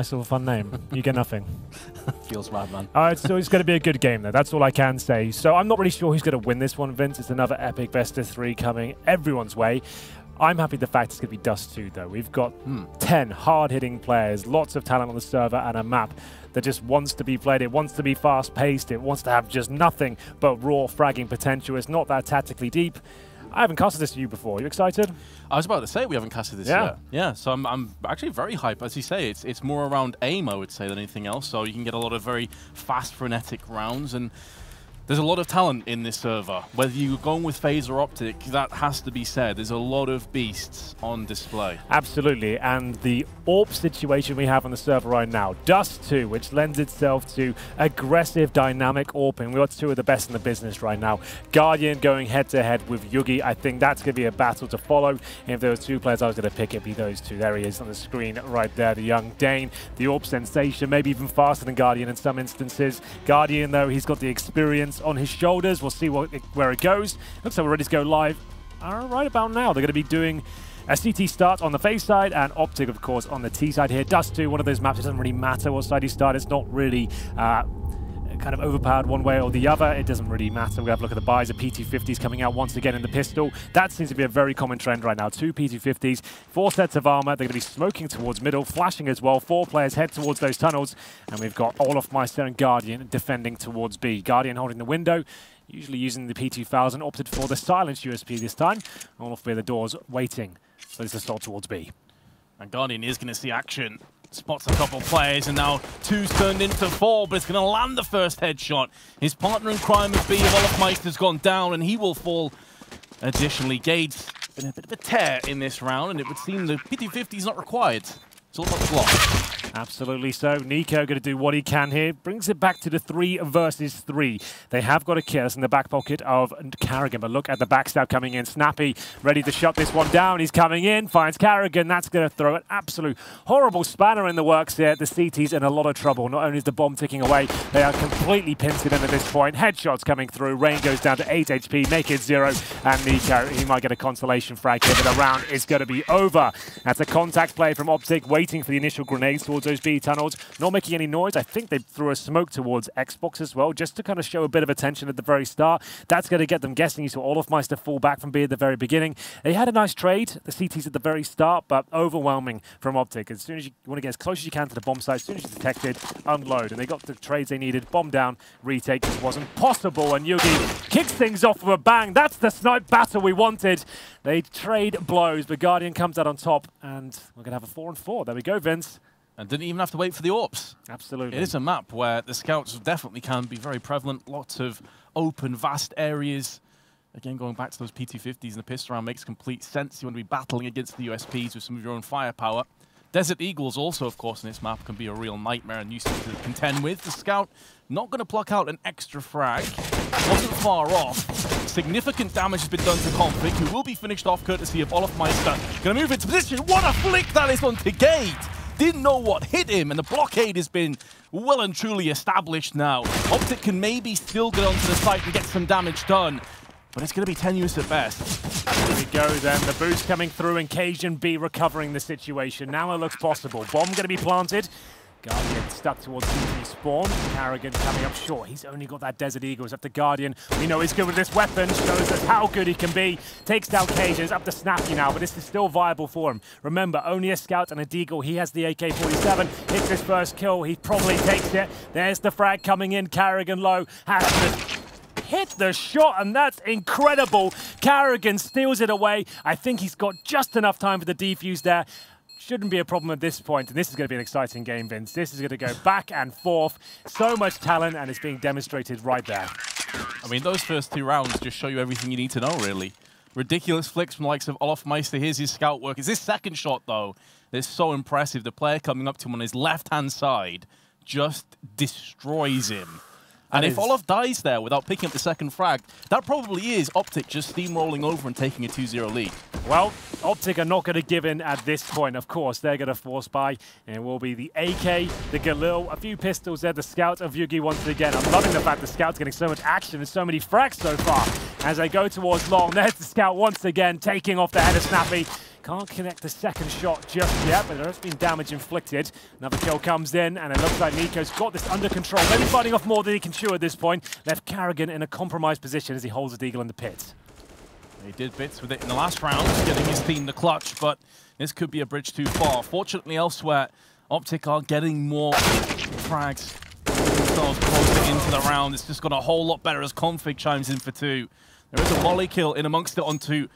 Nice little fun name. You get nothing. Feels bad, man. It's going to be a good game, though. That's all I can say. So I'm not really sure who's going to win this one, Vince. It's another epic best of 3 coming everyone's way. I'm happy the fact it's going to be Dust 2, though. We've got 10 hard-hitting players, lots of talent on the server, and a map that just wants to be played. It wants to be fast-paced. It wants to have just nothing but raw fragging potential. It's not that tactically deep. I haven't casted this to you before. Are you excited? I was about to say we haven't casted this yet. Yeah, so I'm actually very hyped. As you say, it's more around aim, I would say, than anything else. So you can get a lot of very fast, frenetic rounds, and there's a lot of talent in this server. Whether you're going with FaZe or Optic, that has to be said. There's a lot of beasts on display. Absolutely, and the AWP situation we have on the server right now, Dust 2, which lends itself to aggressive, dynamic AWPing. We've got 2 of the best in the business right now. Guardian going head-to-head with Yugi. I think that's going to be a battle to follow. If there was 2 players I was going to pick, it'd be those 2. There he is on the screen right there, the young Dane. The AWP sensation, maybe even faster than Guardian in some instances. Guardian, though, he's got the experience on his shoulders. We'll see where it goes. Looks like we're ready to go live right about now. They're going to be doing a CT start on the FaZe side and Optic, of course, on the T side here. Dust 2, one of those maps, it doesn't really matter what side you start. It's not really kind of overpowered one way or the other. It doesn't really matter. We have a look at the buys. The P250s coming out once again in the pistol. That seems to be a very common trend right now. 2 P250s, 4 sets of armor. They're going to be smoking towards middle, flashing as well. 4 players head towards those tunnels. And we've got Olofmeister and Guardian defending towards B. Guardian holding the window, usually using the P2000, opted for the silenced USP this time. Olof by the doors waiting for this assault towards B. And Guardian is going to see action. Spots a couple players, and now 2's turned into 4, but it's going to land the first headshot. His partner in crime at B, Olofmeister's gone down, and he will fall. Additionally, Gade's been a bit of a tear in this round, and it would seem the P250 is not required. It's all about the block. Absolutely so. Nico going to do what he can here. Brings it back to the 3 versus 3. They have got a kill. It's in the back pocket of Carrigan, but look at the backstab coming in. Snappy ready to shut this one down. He's coming in, finds Carrigan. That's going to throw an absolute horrible spanner in the works here. The CT's in a lot of trouble. Not only is the bomb ticking away, they are completely pincered in at this point. Headshots coming through. Rain goes down to 8 HP, make it 0. And Nico, he might get a consolation frag here, but the round is going to be over. That's a contact play from Optic, waiting for the initial grenades towards those B tunnels, not making any noise. I think they threw a smoke towards Xbox as well, just to kind of show a bit of attention at the very start. That's going to get them guessing. You saw Olofmeister fall back from B at the very beginning. They had a nice trade, the CTs at the very start, but overwhelming from Optic. As soon as you want to get as close as you can to the bomb site, as soon as you detect it, unload. And they got the trades they needed. Bomb down, retake just wasn't possible, and Yugi kicks things off with a bang. That's the snipe battle we wanted. They trade blows, but Guardian comes out on top, and we're going to have a 4-4. There we go, Vince. And didn't even have to wait for the AWPs. Absolutely. It is a map where the scouts definitely can be very prevalent. Lots of open, vast areas. Again, going back to those P250s and the pistol round makes complete sense. You want to be battling against the USPs with some of your own firepower. Desert Eagles also, of course, in this map can be a real nightmare and useful to contend with. The scout not going to pluck out an extra frag. Wasn't far off. Significant damage has been done to Conflict, who will be finished off courtesy of Olofmeister. Going to move into position. What a flick that is onto Gate! Didn't know what hit him, and the blockade has been well and truly established now. Optic can maybe still get onto the site and get some damage done, but it's going to be tenuous at best. Here we go then, the boost coming through and Cajun B recovering the situation. Now it looks possible. Bomb going to be planted. Guardian stuck towards CT spawn. Carrigan coming up short. He's only got that Desert Eagle. It's up to Guardian. We know he's good with this weapon. Shows us how good he can be. Takes down Cajun. It's up to Snappy now, but this is still viable for him. Remember, only a Scout and a Deagle. He has the AK-47. Hits his first kill. He probably takes it. There's the frag coming in. Carrigan low. Has to hit the shot, and that's incredible. Carrigan steals it away. I think he's got just enough time for the defuse there. Shouldn't be a problem at this point, and this is going to be an exciting game, Vince. This is going to go back and forth. So much talent, and it's being demonstrated right there. I mean, those first 2 rounds just show you everything you need to know, really. Ridiculous flicks from the likes of Olofmeister. Here's his scout work. It's his second shot, though. It's so impressive. The player coming up to him on his left-hand side just destroys him. And if Olof dies there without picking up the second frag, that probably is Optic just steamrolling over and taking a 2-0 lead. Well, Optic are not going to give in at this point. Of course, they're going to force buy. And it will be the AK, the Galil, a few pistols there, the Scout of Yugi once again. I'm loving the fact the Scout's getting so much action and so many frags so far. As they go towards long, there's the Scout once again, taking off the head of Snappy. Can't connect the second shot just yet, but there has been damage inflicted. Another kill comes in, and it looks like Nico's got this under control. Maybe fighting off more than he can chew at this point. Left Carrigan in a compromised position as he holds the Deagle in the pit. He did bits with it in the last round, getting his team the clutch, but this could be a bridge too far. Fortunately, elsewhere, Optic are getting more frags themselves closer into the round. It's just got a whole lot better as Config chimes in for 2. There is a volley kill in amongst it onto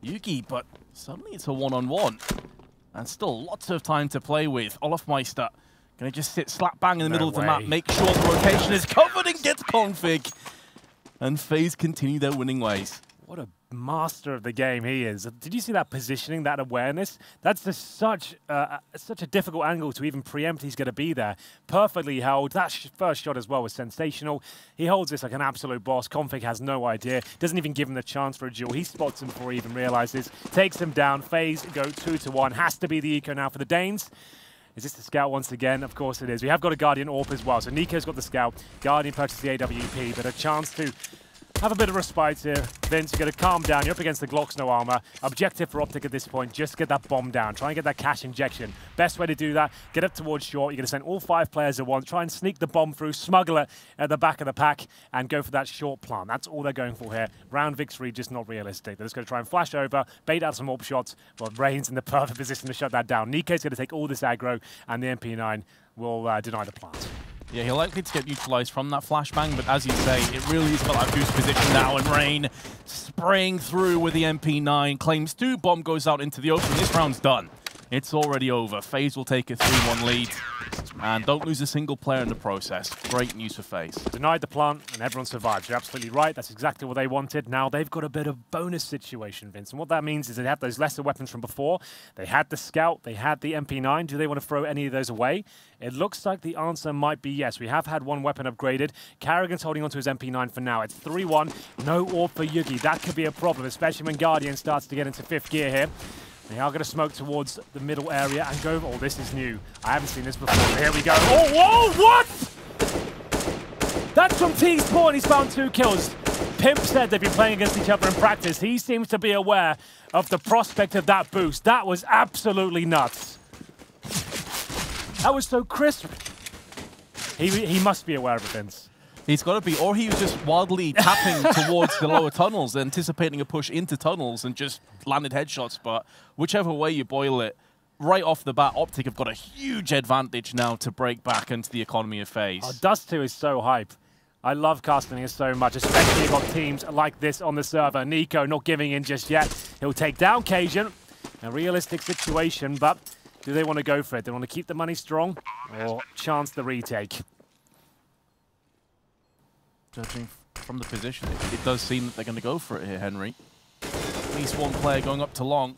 Yugi, but suddenly it's a one-on-one. And still lots of time to play with. Olafmeister going to just sit slap bang in the middle of the map, make sure the rotation is covered and gets Config. And FaZe continue their winning ways. What a master of the game he is. Did you see that positioning, that awareness? That's just such a difficult angle to even preempt he's going to be there. Perfectly held. That first shot as well was sensational. He holds this like an absolute boss. Config has no idea. Doesn't even give him the chance for a duel. He spots him before he even realizes. Takes him down. FaZe go 2-1. Has to be the eco now for the Danes. Is this the scout once again? Of course it is. We have got a Guardian AWP as well. So Nico's got the scout. Guardian purchased the AWP, but a chance to have a bit of respite here. Vince, you're going to calm down. You're up against the Glocks, no armor. Objective for Optic at this point, just get that bomb down. Try and get that cash injection. Best way to do that, get up towards short. You're going to send all 5 players at once. Try and sneak the bomb through, smuggle it at the back of the pack, and go for that short plant. That's all they're going for here. Round victory, just not realistic. They're just going to try and flash over, bait out some AWP shots, but Rain's in the perfect position to shut that down. Nico's going to take all this aggro, and the MP9 will deny the plant. Yeah, he'll likely to get neutralized from that flashbang, but as you say, it really is about that boost position now, and Rain spraying through with the MP9, claims 2, bomb goes out into the open. This round's done. It's already over. FaZe will take a 3-1 lead, and don't lose a single player in the process. Great news for FaZe. Denied the plant, and everyone survived. You're absolutely right. That's exactly what they wanted. Now they've got a bit of bonus situation, Vince. And what that means is they have those lesser weapons from before. They had the Scout. They had the MP9. Do they want to throw any of those away? It looks like the answer might be yes. We have had one weapon upgraded. Carrigan's holding onto his MP9 for now. It's 3-1. No AWP for Yugi. That could be a problem, especially when Guardian starts to get into 5th gear here. They are going to smoke towards the middle area and go. Oh, this is new. I haven't seen this before. Here we go. Oh, whoa, what? That's from T-Spawn. He's found 2 kills. Pimp said they've been playing against each other in practice. He seems to be aware of the prospect of that boost. That was absolutely nuts. That was so crisp. He must be aware of it, Vince. He's got to be, or he was just wildly tapping towards the lower tunnels, anticipating a push into tunnels and just landed headshots. But whichever way you boil it, right off the bat, Optic have got a huge advantage now to break back into the economy of FaZe. Oh, Dust 2 is so hype. I love casting it so much, especially on teams like this on the server. Nico not giving in just yet. He'll take down Cajun. A realistic situation, but do they want to go for it? They want to keep the money strong or chance the retake? Judging from the position, it does seem that they're going to go for it here, Henry. At least one player going up to long.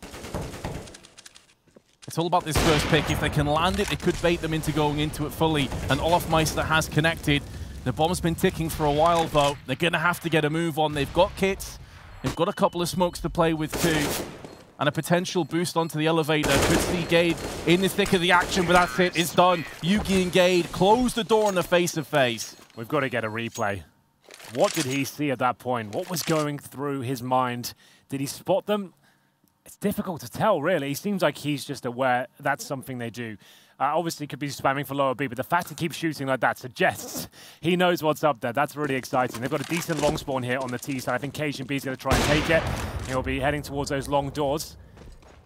It's all about this first pick. If they can land it, it could bait them into going into it fully. And Olafmeister has connected. The bomb's been ticking for a while, though. They're going to have to get a move on. They've got kits. They've got a couple of smokes to play with, too. And a potential boost onto the elevator. Could see Gade in the thick of the action, but that's it. It's done. Yugi and Gade close the door in the face of FaZe. We've got to get a replay. What did he see at that point? What was going through his mind? Did he spot them? It's difficult to tell, really. He seems like he's just aware that's something they do. Obviously, could be spamming for lower B, but the fact he keeps shooting like that suggests he knows what's up there. That's really exciting. They've got a decent long spawn here on the T side. I think Cajun B is going to try and take it. He'll be heading towards those long doors.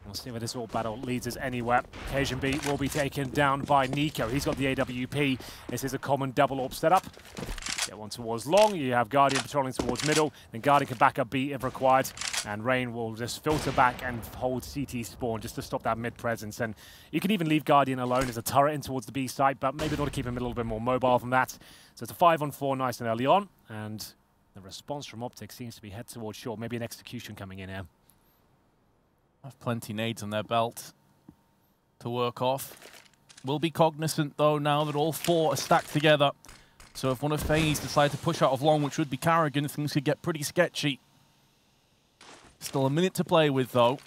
We'll see where this AWP battle leads us anywhere. Cajun B will be taken down by Nico. He's got the AWP. This is a common double AWP setup. Get one towards long. You have Guardian patrolling towards middle. Then Guardian can back up B if required. And Rain will just filter back and hold CT spawn just to stop that mid presence. And you can even leave Guardian alone as a turret in towards the B site, but maybe they want to keep him a little bit more mobile from that. So it's a 5-on-4 nice and early on. And the response from Optic seems to be head towards short. Maybe an execution coming in here. Have plenty nades on their belt to work off. Will be cognizant, though, now that all 4 are stacked together. So if one of FaZe decide to push out of long, which would be Carrigan, things could get pretty sketchy. Still a minute to play with, though.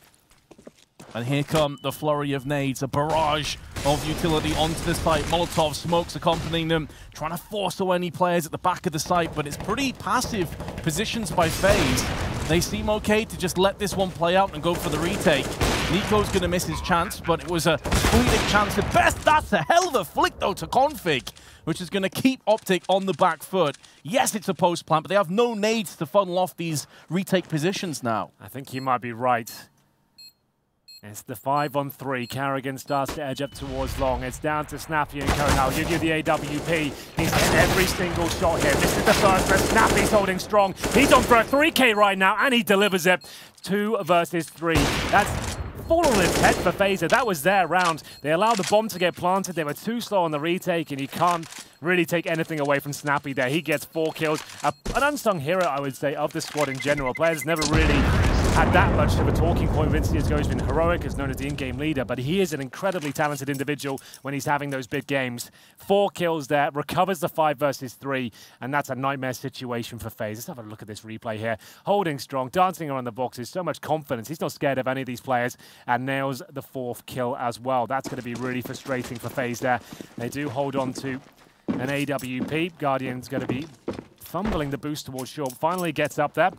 And here come the flurry of nades, a barrage of utility onto the site. Molotov smokes accompanying them, trying to force away any players at the back of the site, but it's pretty passive positions by FaZe. They seem okay to just let this one play out and go for the retake. Nico's going to miss his chance, but it was a fleeting chance at best. That's a hell of a flick, though, to Config, which is going to keep Optic on the back foot. Yes, it's a post plant, but they have no nades to funnel off these retake positions now. I think you might be right. It's the 5-on-3. Carrigan starts to edge up towards long. It's down to Snappy and Co now. You give the AWP. He's hit every single shot here. This is the first where Snappy's holding strong. He's on for a 3K right now, and he delivers it. 2 versus 3. That's fall on his head for FaZe. That was their round. They allowed the bomb to get planted. They were too slow on the retake, and you can't really take anything away from Snappy there. He gets 4 kills. An unsung hero, I would say, of the squad in general. Players never really had that much of a talking point with CSGO. He's been heroic, as known as the in-game leader, but he is an incredibly talented individual when he's having those big games. 4 kills there, recovers the 5 versus 3, and that's a nightmare situation for FaZe. Let's have a look at this replay here. Holding strong, dancing around the boxes, so much confidence. He's not scared of any of these players, and nails the 4th kill as well. That's going to be really frustrating for FaZe there. They do hold on to an AWP. Guardian's going to be fumbling the boost towards short. Finally gets up there.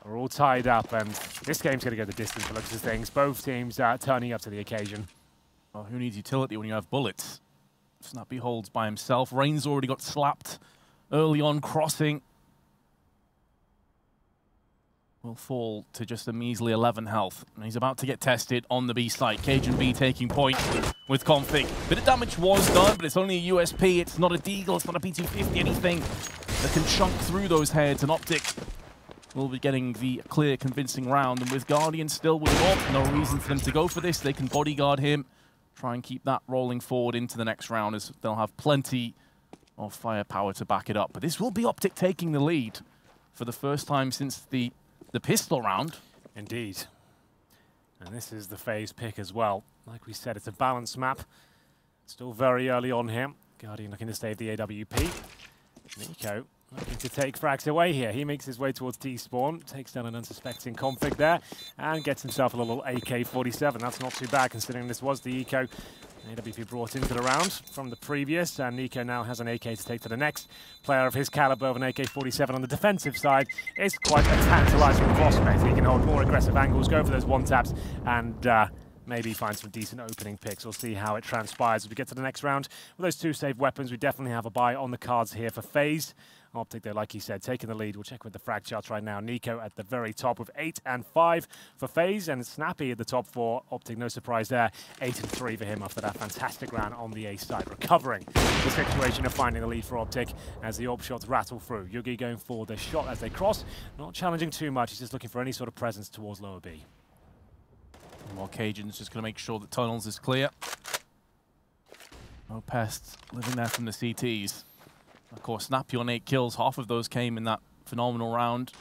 We're all tied up, and this game's going to go the distance for looks of things. Both teams turning up to the occasion. Well, who needs utility when you have bullets? Snappy holds by himself. Rain's already got slapped early on, crossing. Will fall to just a measly 11 health. And he's about to get tested on the B site. Cajun B taking point with Config. Bit of damage was done, but it's only a USP. It's not a Deagle, it's not a P250, anything that can chunk through those heads. And Optic will be getting the clear, convincing round. And with Guardian still with Op, no reason for them to go for this. They can bodyguard him, try and keep that rolling forward into the next round, as they'll have plenty of firepower to back it up. But this will be Optic taking the lead for the first time since the pistol round. Indeed. And this is the FaZe pick as well. Like we said, it's a balanced map. Still very early on here. Guardian looking to save the AWP. Nico looking to take frags away here. He makes his way towards T-spawn, takes down an unsuspecting Config there, and gets himself a little AK-47. That's not too bad, considering this was the eco AWP brought into the round from the previous, and Nico now has an AK to take to the next player of his caliber of an AK-47 on the defensive side. It's quite a tantalizing prospect. He can hold more aggressive angles, go for those one-taps, and maybe find some decent opening picks. We'll see how it transpires as we get to the next round. With those 2 saved weapons, we definitely have a buy on the cards here for FaZe. Optic, though, like he said, taking the lead. We'll check with the frag charts right now. Nico at the very top with 8 and 5 for FaZe, and Snappy at the top 4. Optic, no surprise there. 8 and 3 for him after that fantastic round on the A side. Recovering the situation of finding the lead for Optic as the AWP shots rattle through. Yugi going forward. They shot as they cross. Not challenging too much. He's just looking for any sort of presence towards lower B. While Cajun's just going to make sure that tunnels is clear. No pests living there from the CTs. Of course, Snappy on 8 kills. Half of those came in that phenomenal round.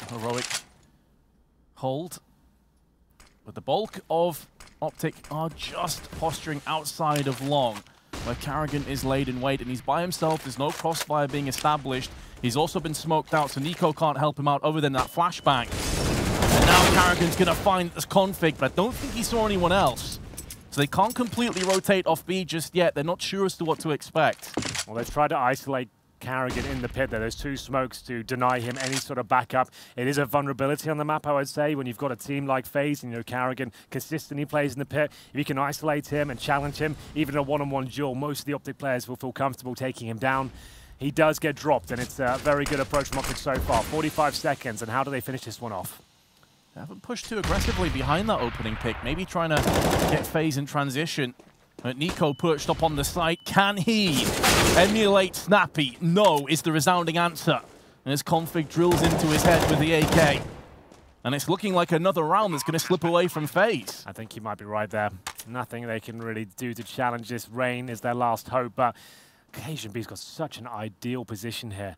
A heroic hold. But the bulk of Optic are just posturing outside of long, where Carrigan is laid in wait, and he's by himself. There's no crossfire being established. He's also been smoked out, so Nico can't help him out other than that flashbang. And now Carrigan's going to find this Config, but I don't think he saw anyone else. So they can't completely rotate off B just yet. They're not sure as to what to expect. Well, they've tried to isolate Carrigan in the pit there. There's 2 smokes to deny him any sort of backup. It is a vulnerability on the map, I would say, when you've got a team like FaZe and, you know, Carrigan consistently plays in the pit. If you can isolate him and challenge him, even a one-on-one duel, most of the Optic players will feel comfortable taking him down. He does get dropped, and it's a very good approach from Optic so far. 45 seconds, and how do they finish this one off? They haven't pushed too aggressively behind that opening pick. Maybe trying to get FaZe in transition. But Nico perched up on the site. Can he emulate Snappy? No, is the resounding answer. And as Config drills into his head with the AK. And it's looking like another round that's going to slip away from FaZe. I think you might be right there. Nothing they can really do to challenge this. Rain is their last hope, but Cajun B's got such an ideal position here.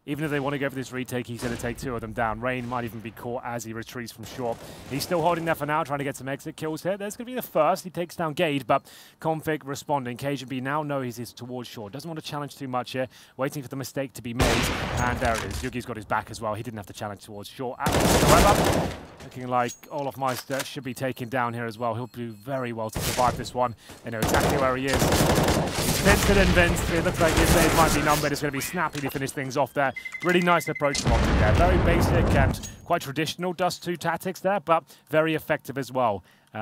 Even if they want to go for this retake, he's going to take 2 of them down. Rain might even be caught as he retreats from short. He's still holding there for now, trying to get some exit kills here. There's going to be the first. He takes down Gade, but Config responding. Cajun B now knows he's towards short. Doesn't want to challenge too much here. Waiting for the mistake to be made. And there it is. Yugi's got his back as well. He didn't have to challenge towards short. However, looking like Olaf Meister should be taken down here as well. He'll do very well to survive this one. They know exactly where he is. Vincent and Vince, it looks like his days might be numbered. It's going to be Snappy to finish things off there. Really nice approach from Optic there. Very basic and quite traditional Dust 2 tactics there, but very effective as well.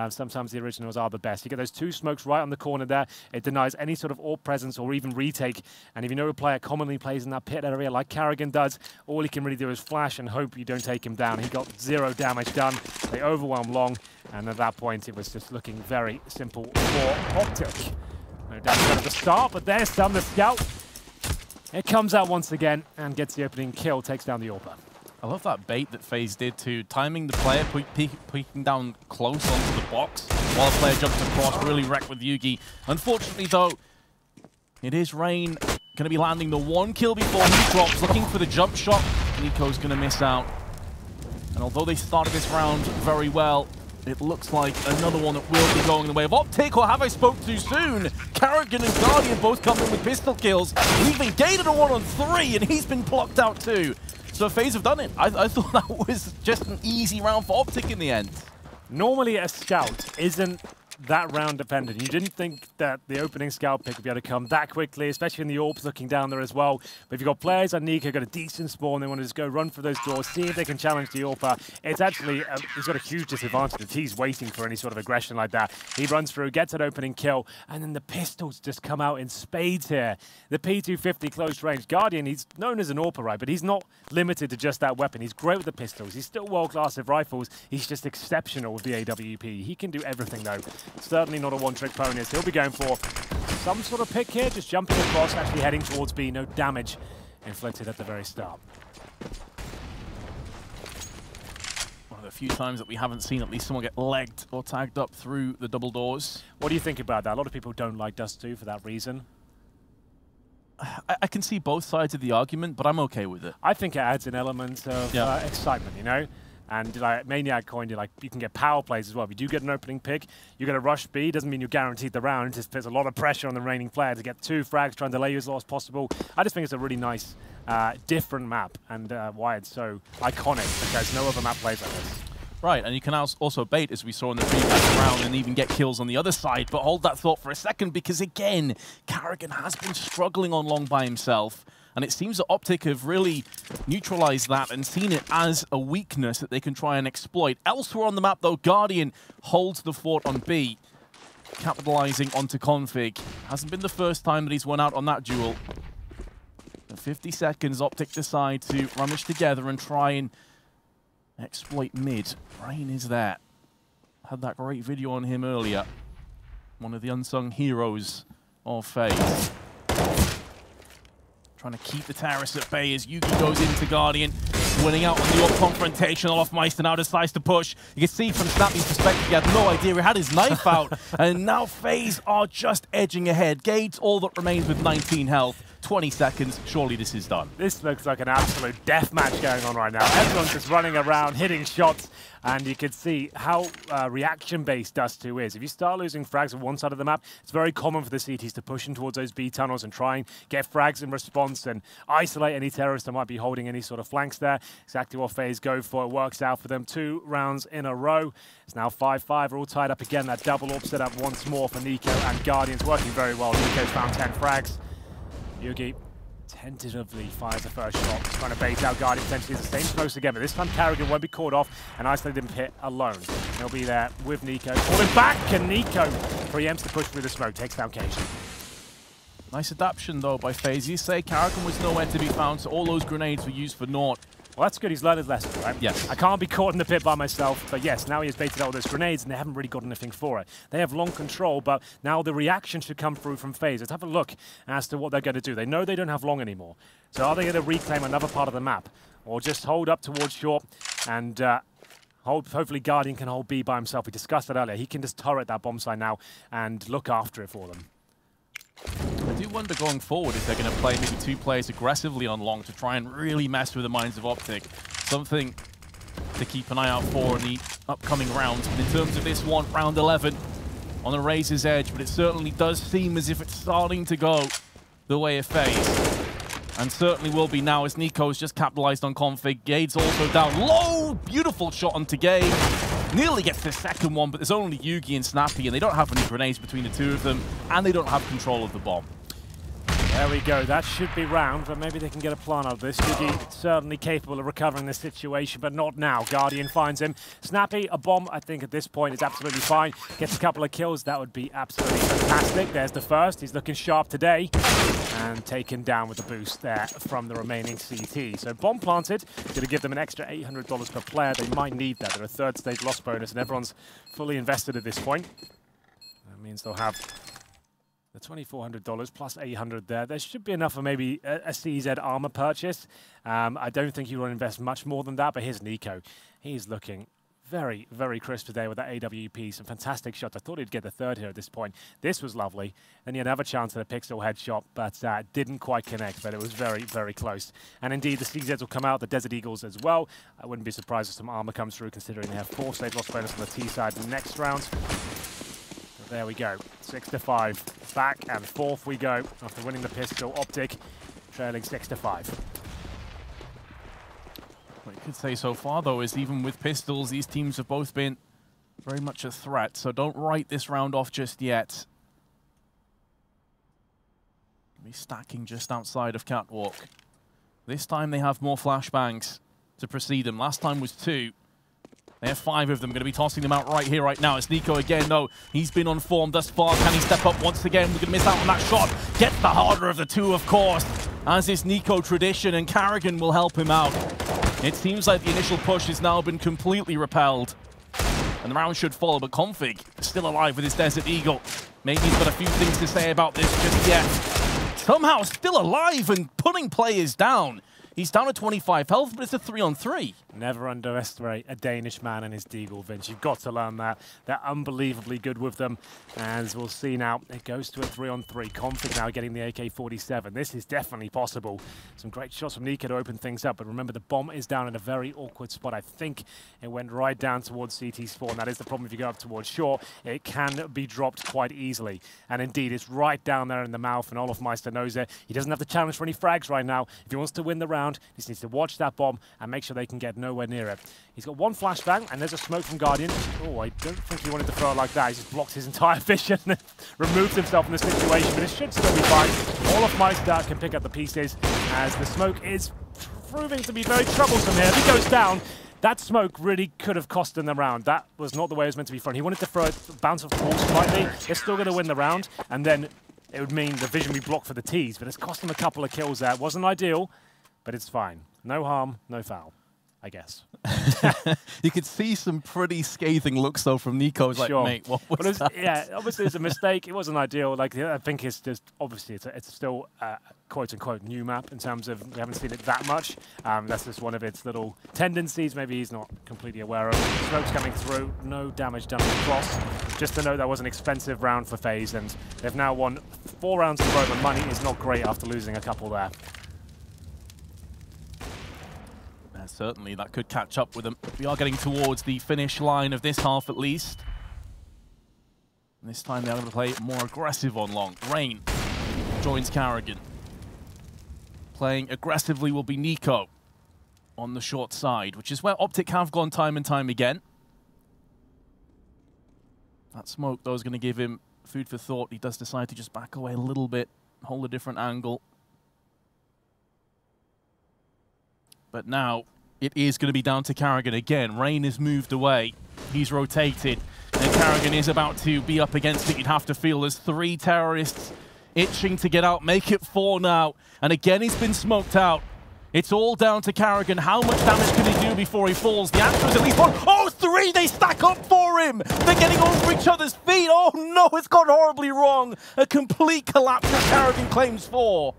Sometimes the originals are the best. You get those 2 smokes right on the corner there. It denies any sort of AWP presence or even retake. And if you know a player commonly plays in that pit area like Carrigan does, all he can really do is flash and hope you don't take him down. He got 0 damage done. They overwhelmed long. And at that point, it was just looking very simple for Optic. No damage at the start, but there's Stun the Scout. It comes out once again and gets the opening kill, takes down the AWPer. I love that bait that FaZe did too, timing the player, peeking down close onto the box while the player jumps across, really wrecked with Yugi. Unfortunately though, it is Rain going to be landing the 1 kill before he drops, looking for the jump shot. Nico's going to miss out. And although they started this round very well, it looks like another one that will be going the way of Optic, or have I spoke too soon? Carrigan and Guardian both coming with pistol kills, leaving Gated a 1-on-3, and he's been blocked out too. So FaZe have done it. I thought that was just an easy round for Optic in the end. Normally a scout isn't that round dependent. You didn't think that the opening scout pick would be able to come that quickly, especially in the AWPs looking down there as well. But if you've got players like Nico, got a decent spawn, they want to just go run for those doors, see if they can challenge the AWPer. It's actually, he's got a huge disadvantage. He's waiting for any sort of aggression like that. He runs through, gets an opening kill, and then the pistols just come out in spades here. The P250 close range. Guardian, he's known as an AWPer, right? But he's not limited to just that weapon. He's great with the pistols. He's still world-class with rifles. He's just exceptional with the AWP. He can do everything, though. Certainly not a one-trick pony. He'll be going for some sort of pick here, just jumping across, actually heading towards B. No damage inflicted at the very start. One of the few times that we haven't seen at least someone get legged or tagged up through the double doors. What do you think about that? A lot of people don't like Dust 2 for that reason. I can see both sides of the argument, but I'm okay with it. I think it adds an element of excitement, you know? And like Maniac coined it, like you can get power plays as well. If you do get an opening pick, you're going to rush B. Doesn't mean you're guaranteed the round. It just puts a lot of pressure on the remaining player to get 2 frags, try and delay you as low as possible. I just think it's a really nice, different map, and why it's so iconic, because no other map plays like this. Right, and you can also bait, as we saw in the previous round, and even get kills on the other side. But hold that thought for a second, because again, Carrigan has been struggling on long by himself. And it seems that Optic have really neutralized that and seen it as a weakness that they can try and exploit. Elsewhere on the map, though, Guardian holds the fort on B, capitalizing onto Config. Hasn't been the first time that he's won out on that duel. In 50 seconds, Optic decide to rummage together and try and exploit mid. Rain is there. Had that great video on him earlier. One of the unsung heroes of FaZe. Trying to keep the terrace at bay as Yugi goes into Guardian, winning out on the AWP confrontation. Olofmeister now decides to push. You can see from Snappy's perspective, he had no idea. He had his knife out. And now FaZe are just edging ahead. Gates all that remains with 19 health. 20 seconds. Surely this is done. This looks like an absolute death match going on right now. Everyone's just running around, hitting shots. And you can see how reaction-based Dust 2 is. If you start losing frags on one side of the map, it's very common for the CTs to push in towards those B tunnels and try and get frags in response and isolate any terrorists that might be holding any sort of flanks there. Exactly what FaZe go for. It works out for them 2 rounds in a row. It's now 5-5. We're all tied up again. That double AWP set up once more for Nico and Guardians working very well. Nico's found 10 frags. Yugi tentatively fires the first shot, trying to bait out Guardian, potentially the same smokes again, but this time Carrigan won't be caught off and isolated in pit alone. He'll be there with Nico, falling back, and Nico preempts the push through the smoke, takes down Cajun. Nice adaptation though by FaZe. You say Carrigan was nowhere to be found, so all those grenades were used for naught. Well, that's good. He's learned his lesson, right? Yes. I can't be caught in the pit by myself, but yes, now he has baited out all those grenades, and they haven't really got anything for it. They have long control, but now the reaction should come through from FaZe. Let's have a look as to what they're going to do. They know they don't have long anymore. So are they going to reclaim another part of the map, or just hold up towards short and hopefully Guardian can hold B by himself? We discussed that earlier. He can just turret that bomb site now and look after it for them. I do wonder going forward if they're going to play maybe 2 players aggressively on long to try and really mess with the minds of Optic. Something to keep an eye out for in the upcoming rounds. But in terms of this one, round 11 on the razor's edge, but it certainly does seem as if it's starting to go the way of FaZe. And certainly will be now as Nico's just capitalized on Config. Gade's also down low. Beautiful shot onto Gade. Nearly gets the second one, but there's only Yugi and Snappy, and they don't have any grenades between the two of them, and they don't have control of the bomb. There we go. That should be round, but maybe they can get a plan out of this. Yugi certainly capable of recovering this situation, but not now. Guardian finds him. Snappy, a bomb, I think, at this point is absolutely fine. Gets a couple of kills. That would be absolutely fantastic. There's the first. He's looking sharp today. And taken down with the boost there from the remaining CT. So bomb planted. Going to give them an extra $800 per player. They might need that. They're a third stage loss bonus, and everyone's fully invested at this point. That means they'll have the $2,400 plus 800 there. There should be enough for maybe a CZ armor purchase. I don't think you want to invest much more than that, but here's Nico. He's looking very, very crisp today with that AWP. Some fantastic shots. I thought he'd get the third here at this point. This was lovely. Then he had another chance at a pixel headshot, but didn't quite connect, but it was very, very close. And indeed, the CZs will come out, the Desert Eagles as well. I wouldn't be surprised if some armor comes through, considering they have 4 stage loss bonus on the T side in the next round. There we go, 6-5. Back and forth we go after winning the pistol. Optic trailing 6-5. What you could say so far, though, is even with pistols, these teams have both been very much a threat, so don't write this round off just yet. Be stacking just outside of Catwalk. This time they have more flashbangs to precede them. Last time was 2. They have 5 of them. Going to be tossing them out right here, right now. It's Nico again, though. He's been on form thus far. Can he step up once again? We're going to miss out on that shot. Gets the harder of the 2, of course, as is Nico tradition, and Carrigan will help him out. It seems like the initial push has now been completely repelled, and the round should follow, but Config still alive with his Desert Eagle. Maybe he's got a few things to say about this just yet. Somehow still alive and putting players down. He's down to 25 health, but it's a 3-on-3. Never underestimate a Danish man and his deagle, Vince. You've got to learn that. They're unbelievably good with them. As we'll see now, it goes to a 3-on-3. Config now getting the AK-47. This is definitely possible. Some great shots from Nico to open things up, but remember the bomb is down in a very awkward spot. I think it went right down towards CT spawn. That is the problem if you go up towards shore. It can be dropped quite easily. And indeed, it's right down there in the mouth, and Olaf Meister knows it. He doesn't have to challenge for any frags right now. If he wants to win the round, he just needs to watch that bomb and make sure they can get nowhere near it. He's got 1 flashbang, and there's a smoke from Guardian. Oh, I don't think he wanted to throw it like that. He just blocked his entire vision and removed himself from the situation, but it should still be fine. Olaf Meister can pick up the pieces, as the smoke is proving to be very troublesome here. If he goes down, that smoke really could have cost him the round. That was not the way it was meant to be thrown. He wanted to throw it, bounce off the wall slightly. They're still going to win the round, and then it would mean the vision be blocked for the T's, but it's cost him a couple of kills there. It wasn't ideal, but it's fine. No harm, no foul, I guess. You could see some pretty scathing looks, though, from Nico. It's like, sure. Mate, what was that? Yeah, obviously it's a mistake. It wasn't ideal. Like, I think it's just, obviously, it's still a quote-unquote new map in terms of we haven't seen it that much. That's just one of its little tendencies. Maybe he's not completely aware of. Smoke's coming through. No damage done across. Just to note, that was an expensive round for FaZe, and they've now won 4 rounds in a row, but money is not great after losing a couple there. Certainly, that could catch up with them. We are getting towards the finish line of this half, at least. And this time they're going to play more aggressive on long. Rain joins Carrigan. Playing aggressively will be Nico on the short side, which is where Optic have gone time and time again. That smoke, though, is going to give him food for thought. He does decide to just back away a little bit, hold a different angle. But now it is going to be down to Carrigan again. Rain has moved away. He's rotated. And Carrigan is about to be up against it. You'd have to feel there's 3 terrorists itching to get out. Make it 4 now. And again, he's been smoked out. It's all down to Carrigan. How much damage can he do before he falls? The answer is at least 1. Oh, 3! They stack up for him! They're getting over each other's feet. Oh no, it's gone horribly wrong. A complete collapse as Carrigan claims 4.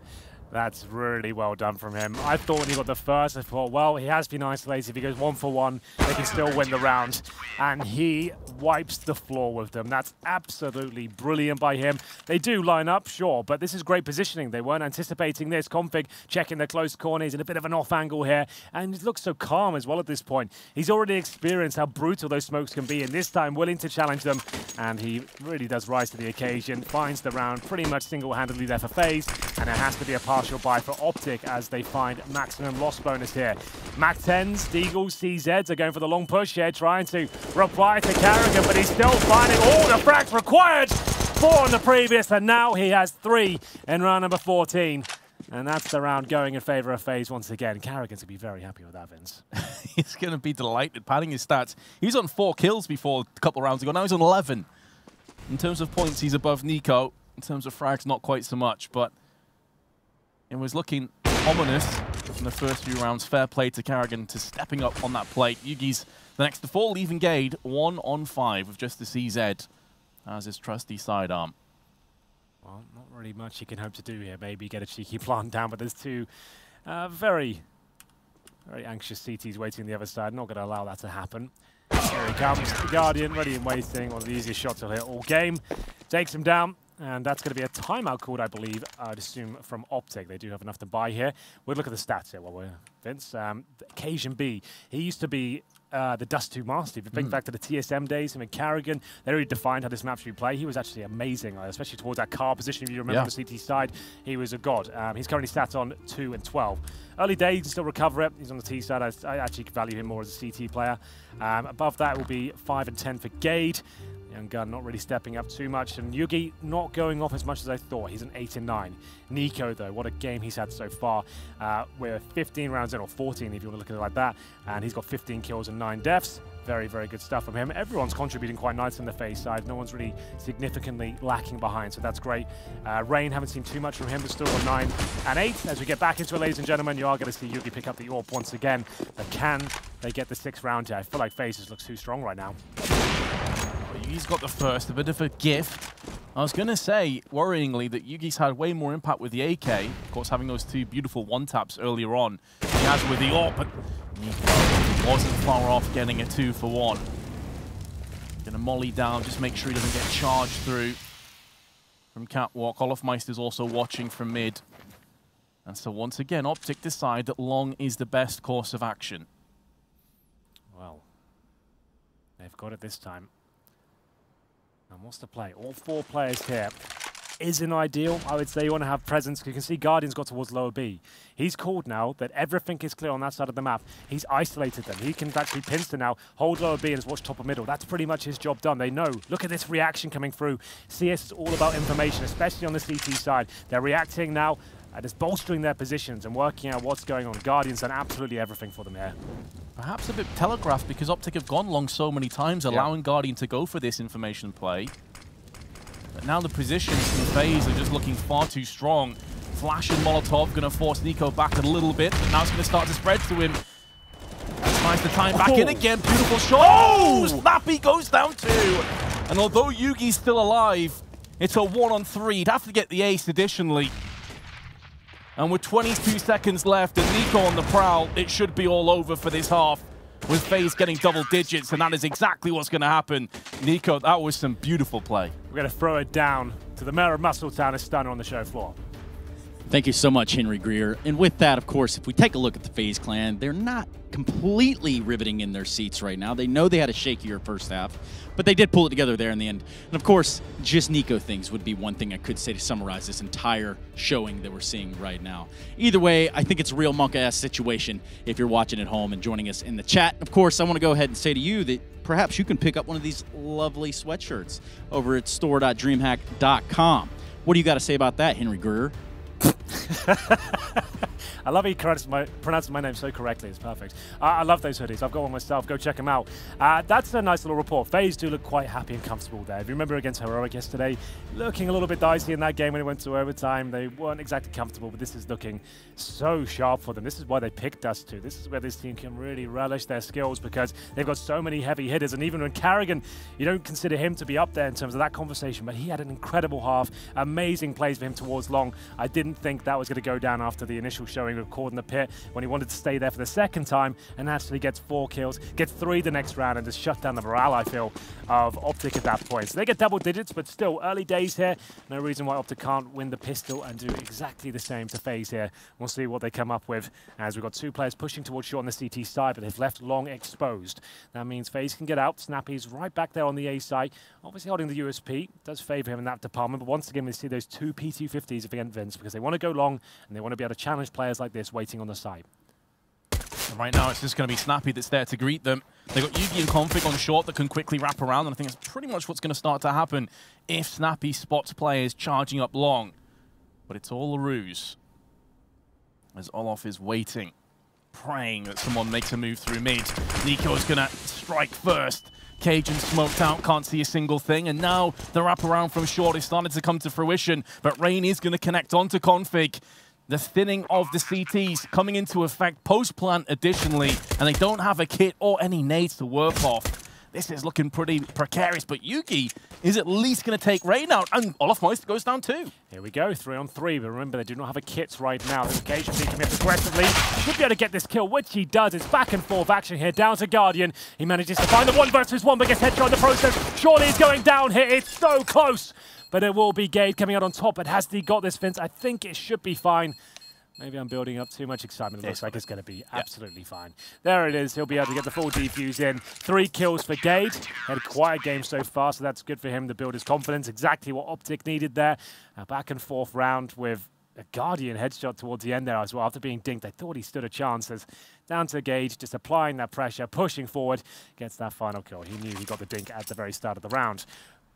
That's really well done from him. I thought when he got the first, I thought, well, he has been isolated. If he goes 1 for 1, they can still win the round. And he wipes the floor with them. That's absolutely brilliant by him. They do line up, sure, but this is great positioning. They weren't anticipating this. Config checking the close corner. He's in a bit of an off angle here. And he looks so calm as well at this point. He's already experienced how brutal those smokes can be, and this time willing to challenge them. And he really does rise to the occasion. Finds the round pretty much single-handedly there for FaZe. And it has to be a partial buy for Optic as they find maximum loss bonus here. Mac 10s, Deagles, CZs are going for the long push here, trying to reply to Carrigan, but he's still finding all the frags required. 4 on the previous, and now he has 3 in round number 14. And that's the round going in favor of FaZe once again. Carrigan's going to be very happy with that, Vince. He's going to be delighted, padding his stats. He was on 4 kills before a couple of rounds ago. Now he's on 11. In terms of points, he's above Nico. In terms of frags, not quite so much, but it was looking ominous in the first few rounds. Fair play to Carrigan to stepping up on that plate. Yugi's the next to fall, leaving Gade 1 on 5 with just the CZ as his trusty sidearm. Well, not really much he can hope to do here. Maybe get a cheeky plant down, but there's 2 very anxious CTs waiting on the other side. Not going to allow that to happen. Here he comes, the Guardian, ready and waiting. One of the easiest shots he'll hit all game. Takes him down, and that's going to be a timeout called, I believe, I'd assume, from Optic. They do have enough to buy here. We'll look at the stats here while we're Vince. Occasion B, he used to be the Dust 2 master. If you think back to the TSM days, him and Carrigan, they really defined how this map should be played. He was actually amazing, especially towards that car position. If you remember the CT side, he was a god. He's currently sat on 2 and 12. Early days, you can still recover it. He's on the T side. I actually value him more as a CT player. Above that will be 5 and 10 for Gade. Young gun not really stepping up too much, and Yugi not going off as much as I thought. He's an 8 and 9. Nico, though, what a game he's had so far. We're 15 rounds in, or 14 if you want to look at it like that, and he's got 15 kills and 9 deaths. Very, very good stuff from him. Everyone's contributing quite nice on the FaZe side. No one's really significantly lacking behind, so that's great. Rain, haven't seen too much from him, but still on 9 and 8. As we get back into it, ladies and gentlemen, you are going to see Yugi pick up the AWP once again. But can they get the 6th round here? I feel like FaZe just looks too strong right now. Yugi's got the first, a bit of a gift. I was going to say, worryingly, that Yugi's had way more impact with the AK. Of course, having those 2 beautiful one-taps earlier on. He has with the AWP, but Nico wasn't far off getting a 2 for 1. Going to molly down, just make sure he doesn't get charged through from Catwalk. Olofmeister's also watching from mid. And so once again, Optic decide that long is the best course of action. Well, they've got it this time. And what's the play? All 4 players here isn't ideal. I would say you want to have presence. You can see Guardian's got towards lower B. He's called now that everything is clear on that side of the map. He's isolated them. He can actually pincer now, hold lower B and just watch top of middle. That's pretty much his job done. They know. Look at this reaction coming through. CS is all about information, especially on the CT side. They're reacting now. Just bolstering their positions and working out what's going on. Guardian's done absolutely everything for them here. Perhaps a bit telegraphed because Optic have gone long so many times, allowing Guardian to go for this information play. But now the positions in FaZe are just looking far too strong. Flash and Molotov going to force Nico back a little bit, but now it's going to start to spread to him. Tries to time back in again. Beautiful shot. Oh! Snappy goes down 2. And although Yugi's still alive, it's a 1 on 3. He'd have to get the ace additionally. And with 22 seconds left and Nico on the prowl, it should be all over for this half, with FaZe getting double digits, and that is exactly what's going to happen. Nico, that was some beautiful play. We're going to throw it down to the mayor of Muscletown, a stunner on the show floor. Thank you so much, Henry Greer. And with that, of course, if we take a look at the FaZe clan, they're not completely riveting in their seats right now. They know they had a shakier first half, but they did pull it together there in the end. And of course, just Nico things would be one thing I could say to summarize this entire showing that we're seeing right now. Either way, I think it's a real monk-ass situation if you're watching at home and joining us in the chat. Of course, I want to go ahead and say to you that perhaps you can pick up one of these lovely sweatshirts over at store.dreamhack.com. What do you got to say about that, Henry Greer? I love he pronounces my name so correctly. It's perfect. I love those hoodies. I've got one myself. Go check them out. That's a nice little report. FaZe do look quite happy and comfortable there. If you remember against Heroic yesterday, looking a little bit dicey in that game when it went to overtime. They weren't exactly comfortable, but this is looking so sharp for them. This is why they picked us too. This is where this team can really relish their skills because they've got so many heavy hitters. And even when Carrigan, you don't consider him to be up there in terms of that conversation, but he had an incredible half. Amazing plays for him towards long. I didn't think that was going to go down after the initial showing of Cord in the pit when he wanted to stay there for the second time and actually gets 4 kills, gets 3 the next round and just shut down the morale, I feel, of Optic at that point. So they get double digits, but still early days here. No reason why Optic can't win the pistol and do exactly the same to FaZe here. We'll see what they come up with as we've got 2 players pushing towards short on the CT side, but they've left long exposed. That means FaZe can get out. Snappy's right back there on the A side. Obviously holding the USP. Does favor him in that department, but once again we see those 2 PT50s against Vince because they want to go long and they want to be able to challenge players like this waiting on the side. Right now, it's just going to be Snappy that's there to greet them. They've got Yugi and Config on short that can quickly wrap around, and I think that's pretty much what's going to start to happen if Snappy spots players charging up long. But it's all a ruse, as Olof is waiting, praying that someone makes a move through mid. Nico's going to strike first. Cajun smoked out, can't see a single thing, and now the wraparound from short is starting to come to fruition, but Rain is going to connect onto Config. The thinning of the CTs coming into effect post-plant additionally, and they don't have a kit or any nades to work off. This is looking pretty precarious, but Yugi is at least going to take Rain out, and Olaf Moist goes down too. Here we go, 3 on 3, but remember they do not have a kit right now. The occasion coming up aggressively. Should be able to get this kill, which he does. It's back and forth action here, down to Guardian. He manages to find the 1 versus 1, but gets headshot in the process. Surely he's going down here, it's so close. But it will be Gade coming out on top, but has he got this, Vince? I think it should be fine. Maybe I'm building up too much excitement. It looks like it's going to be absolutely fine. There it is. He'll be able to get the full defuse in. 3 kills for Gade. Had quite a game so far, so that's good for him to build his confidence. Exactly what Optic needed there. A back and forth round with a Guardian headshot towards the end there as well. After being dinked, I thought he stood a chance. As down to Gade, just applying that pressure, pushing forward, gets that final kill. He knew he got the dink at the very start of the round.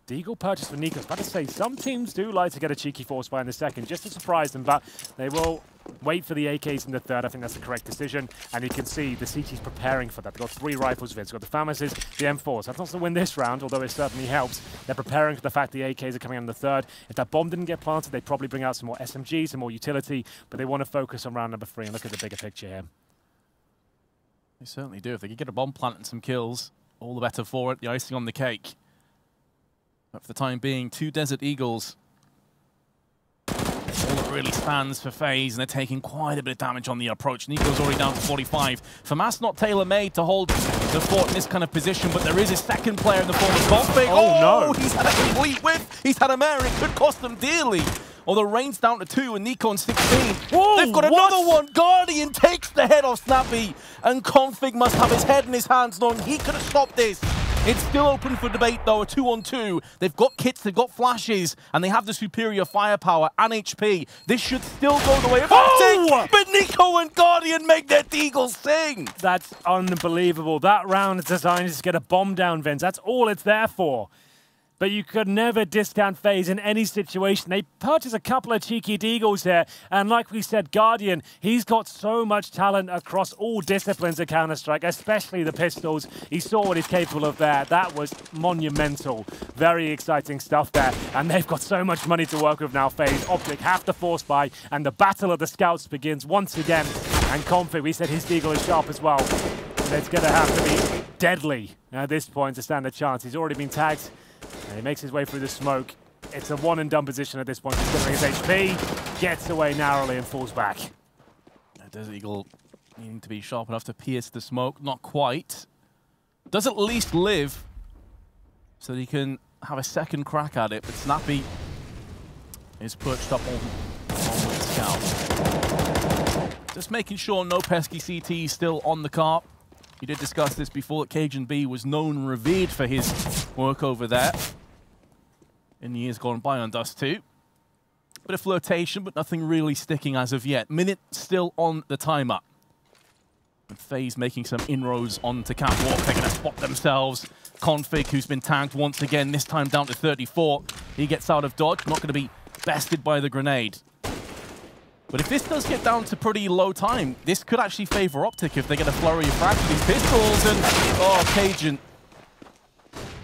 Deagle purchase for Nico. I was about to say, some teams do like to get a cheeky force buy in the second, just to surprise them, but they will wait for the AKs in the third. I think that's the correct decision, and you can see the CT's preparing for that. They've got 3 rifles, Vince. They've got the FAMASs, the M4s. That's not to win this round, although it certainly helps. They're preparing for the fact the AKs are coming in the third. If that bomb didn't get planted, they'd probably bring out some more SMGs, some more utility, but they want to focus on round number 3 and look at the bigger picture here. They certainly do. If they could get a bomb plant and some kills, all the better for it. The icing on the cake. But for the time being, 2 Desert Eagles. All that really stands for FaZe, and they're taking quite a bit of damage on the approach. Nico's already down to 45. FAMAS not tailor-made to hold the fort in this kind of position, but there is a second player in the form of Config. Oh, no! He's had a complete whiff. He's had a mare. It could cost them dearly. Although Rain's down to 2 and Nico on 16. Whoa, they've got another one. Guardian takes the head off Snappy, and Config must have his head in his hands, knowing he could have stopped this. It's still open for debate, though, a 2-on-2. They've got kits, they've got flashes, and they have the superior firepower and HP. This should still go the way of Optic, but Nico and Guardian make their Deagle sing. That's unbelievable. That round is designed to get a bomb down, Vince. That's all it's there for. But you could never discount FaZe in any situation. They purchased a couple of cheeky Deagles here. And like we said, Guardian, he's got so much talent across all disciplines of Counter-Strike, especially the pistols. He saw what he's capable of there. That was monumental. Very exciting stuff there. And they've got so much money to work with now, FaZe. Optic have to force buy, and the battle of the scouts begins once again. And Config, we said his Deagle is sharp as well. And it's going to have to be deadly at this point to stand a chance. He's already been tagged. And he makes his way through the smoke. It's a one-and-done position at this point, considering his HP. Gets away narrowly and falls back. Desert Eagle needing to be sharp enough to pierce the smoke. Not quite. Does at least live, so that he can have a second crack at it. But Snappy is perched up on the scout. Just making sure no pesky CT still on the carp. We did discuss this before, that Cajun B was known and revered for his work over there in the years gone by on Dust 2. Bit of flirtation, but nothing really sticking as of yet. Minute still on the timer. And FaZe making some inroads onto Catwalk. They're going to spot themselves. Config, who's been tagged once again, this time down to 34. He gets out of dodge, not going to be bested by the grenade. But if this does get down to pretty low time, this could actually favor Optic if they get a flurry of frags with these pistols. And, oh, Cajun.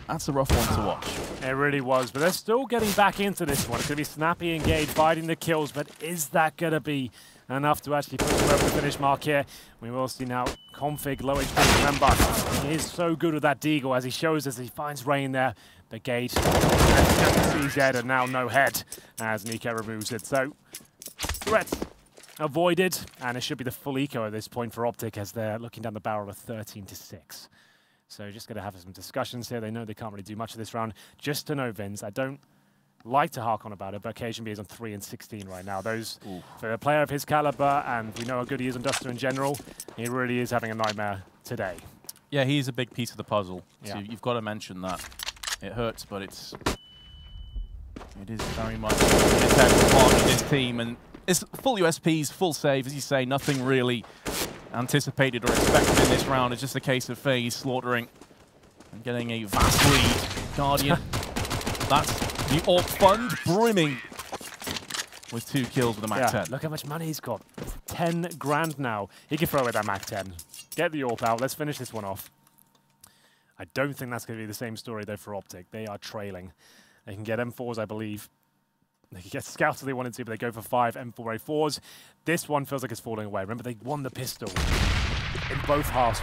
That's a rough one to watch. It really was, but they're still getting back into this one. It's going to be Snappy and Gade fighting the kills, but is that going to be enough to actually push them over the finish mark here? We will see now Config, low HP, remember. He is so good with that Deagle as he shows as he finds Rain there. But Gade sees dead and now no head as Nico removes it. So threats avoided, and it should be the full eco at this point for Optic as they're looking down the barrel of 13-6. So just going to have some discussions here. They know they can't really do much of this round. Just to know, Vince, I don't like to hark on about it, but Occasion B is on 3-16 right now. For a player of his caliber, and we know how good he is on Duster in general, he really is having a nightmare today. Yeah, he's a big piece of the puzzle. Yeah. So you've got to mention that. It hurts, but it is very much an integral part of this team. And it's full USPs, full save, as you say, nothing really anticipated or expected in this round. It's just a case of FaZe slaughtering and getting a vast lead. Guardian, that's the AWP fund brimming with 2 kills with a Mac 10. Look how much money he's got. 10 grand now. He can throw away that Mac 10. Get the AWP out. Let's finish this one off. I don't think that's going to be the same story, though, for Optic. They are trailing. They can get M4s, I believe. They can get scouts if they wanted to, but they go for 5 M4A4s. This one feels like it's falling away. Remember, they won the pistol in both halves.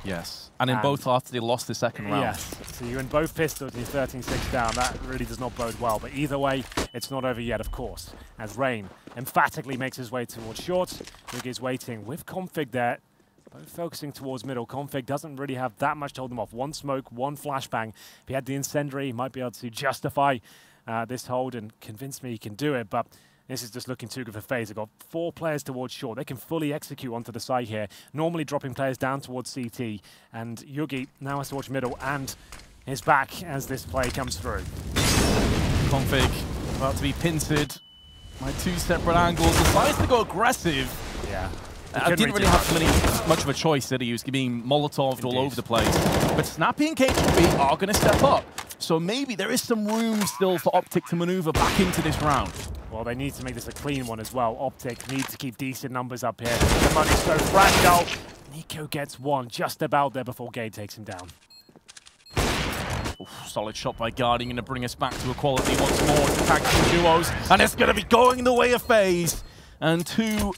Yes. And in both halves, they lost the second round. Yes. So you're in both pistols, you're 13-6 down. That really does not bode well. But either way, it's not over yet, of course, as Rain emphatically makes his way towards short. Luke is waiting with Config there. Both focusing towards middle. Config doesn't really have that much to hold them off. 1 smoke, 1 flashbang. If he had the incendiary, he might be able to justify this hold and convince me he can do it. But this is just looking too good for FaZe. They've got 4 players towards short. They can fully execute onto the side here, normally dropping players down towards CT. And Yugi now has to watch middle and is back as this play comes through. Config about to be pincered by 2 separate angles. Decides to go aggressive. Yeah. Didn't really have much of a choice, did he? He was being Molotov'd all over the place. But Snappy and KGB are going to step up. So maybe there is some room still for Optic to maneuver back into this round. Well, they need to make this a clean one as well. Optic need to keep decent numbers up here. The money's so fragile. Nico gets 1 just about there before Gade takes him down. Oof, solid shot by Guardian, going to bring us back to equality once more. It's the tag team duos, and it's going to be going the way of FaZe. And 2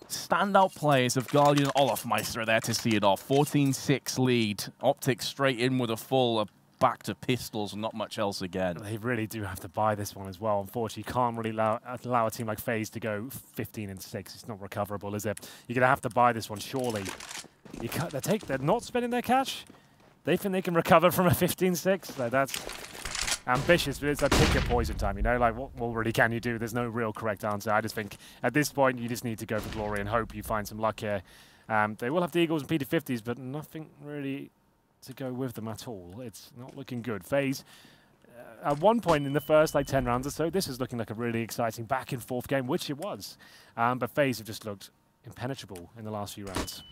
standout players of Guardian and Olofmeister are there to see it off. 14-6 lead. Optic straight in with a full back to pistols and not much else again. They really do have to buy this one as well. Unfortunately, you can't really allow a team like FaZe to go 15-6. It's not recoverable, is it? You're going to have to buy this one, surely. You can't, they're not spending their cash. They think they can recover from a 15-6. So that's ambitious, but it's a ticket poison time, you know? Like, what really can you do? There's no real correct answer. I just think at this point, you just need to go for glory and hope you find some luck here. They will have the Eagles and PT50s, but nothing really to go with them at all. It's not looking good. FaZe, at one point in the first 10 rounds or so, this is looking like a really exciting back and forth game, which it was. But FaZe have just looked impenetrable in the last few rounds.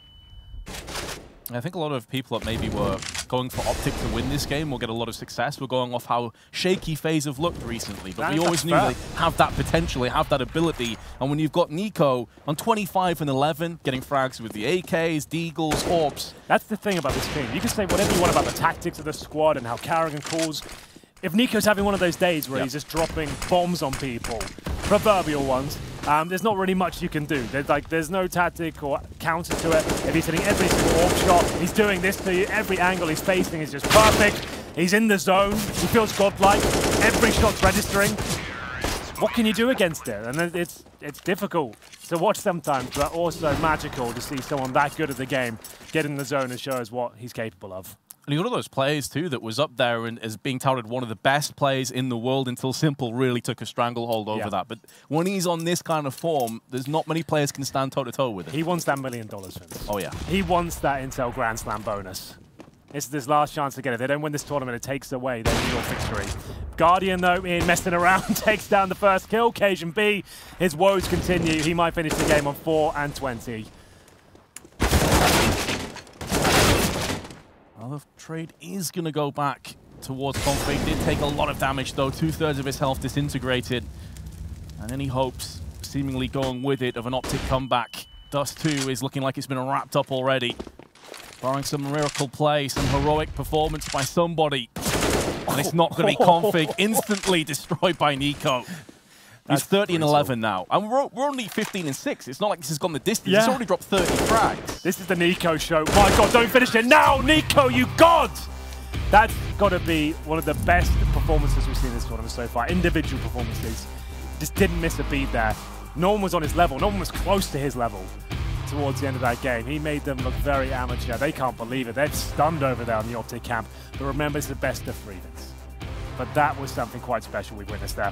I think a lot of people that maybe were going for Optic to win this game will get a lot of success. We're going off how shaky FaZe have looked recently, but we always knew they have that potential, they have that ability. And when you've got Nico on 25 and 11, getting frags with the AKs, Deagles, AWPs. That's the thing about this team. You can say whatever you want about the tactics of the squad and how Carrigan calls. If Nico's having one of those days where he's just dropping bombs on people, proverbial ones, there's not really much you can do. There's no tactic or counter to it. If he's hitting every single AWP shot, he's doing this to you. Every angle he's facing is just perfect. He's in the zone. He feels godlike. Every shot's registering. What can you do against it? And it's difficult to watch sometimes, but also magical to see someone that good at the game get in the zone and show us what he's capable of. And he's one of those players, too, that was up there and is being touted one of the best players in the world until Simple really took a stranglehold over that. But when he's on this kind of form, there's not many players can stand toe-to-toe with him. He wants that $1 million, Vince. Oh, yeah. He wants that Intel Grand Slam bonus. This is his last chance to get it. If they don't win this tournament, it takes away their New York victory. Guardian, though, in messing around, takes down the first kill. Cajun B, his woes continue. He might finish the game on 4 and 20. Well, the trade is going to go back towards Config. Did take a lot of damage, though. 2/3 of his health disintegrated. And any hopes, seemingly going with it, of an Optic comeback. Dust 2 is looking like it's been wrapped up already. Barring some miracle play, some heroic performance by somebody. And it's not going to be Config. Instantly destroyed by Nico. He's 30 and 11 now. And we're only 15 and 6. It's not like this has gone the distance. He's already dropped 30 frags. This is the Nico show. My God, don't finish it now, Nico, you god! That's got to be one of the best performances we've seen this tournament so far. Individual performances. Just didn't miss a beat there. No one was on his level. No one was close to his level towards the end of that game. He made them look very amateur. They can't believe it. They're stunned over there on the Optic camp. But remember, it's the best of 3, Vince. But that was something quite special we witnessed there.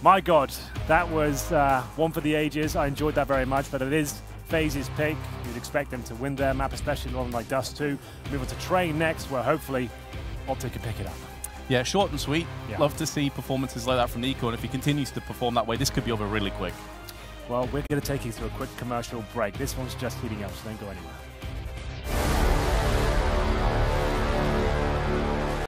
My God, that was one for the ages. I enjoyed that very much, but it is FaZe's pick. You'd expect them to win their map, especially one like Dust 2. Move on to Train next, where hopefully Optic can pick it up. Yeah, short and sweet. Love to see performances like that from Nico, and if he continues to perform that way, this could be over really quick. Well, we're going to take you through a quick commercial break. This one's just heating up, so don't go anywhere.